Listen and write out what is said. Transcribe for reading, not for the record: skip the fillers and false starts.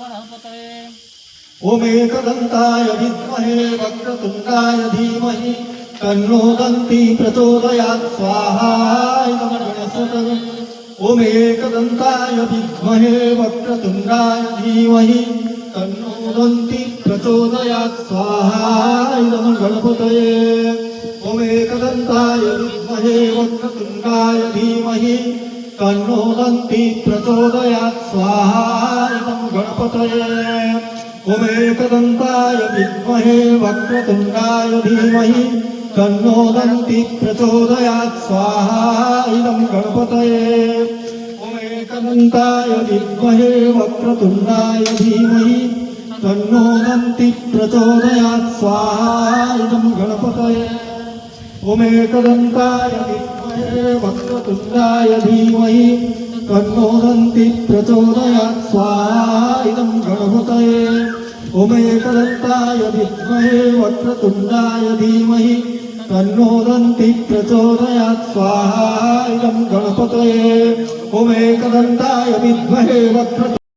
गणपतये ओम एकदन्ताय विद्महे वक्रतुण्डाय धीमहि तन्नो दन्ती प्रचोदयात् स्वाहा इदं गणपतये ओम एकदन्ताय विद्महे वक्रतुण्डाय धीमहि तन्नो दन्ती प्रचोदयात् स्वाहा इदं गणपतये ओम एकदन्ताय विद्महे वक्रतुण्डाय धीमहि तन्नो दन्ती प्रचोदयात् स्वाहा इदं गणपतये ओम एकदन्ताय विद्महे वक्रतुण्डाय धीमहि तन्नो दन्ती प्रचोदयात् स्वाहा इदं गणपतये ओम एकदन्ताय विद्महे वक्रतुण्डाय धीमहि तन्नो दन्ती प्रचोदयात् स्वाहा इदं गणपतये ओम एकदन्ताय विद्महे वक्रतुण्डाय धीमहि तन्नो दन्ती प्रचोदयात् स्वाहा इदं गणपतये ओम एकदन्ताय विद्महे वक्रतुण्डाय धीमहि तन्नो दन्ती प्रचोदयात् स्वाहा इदं गणपतये ओम एकदन्ताय विद्महे वक्रतुण्डाय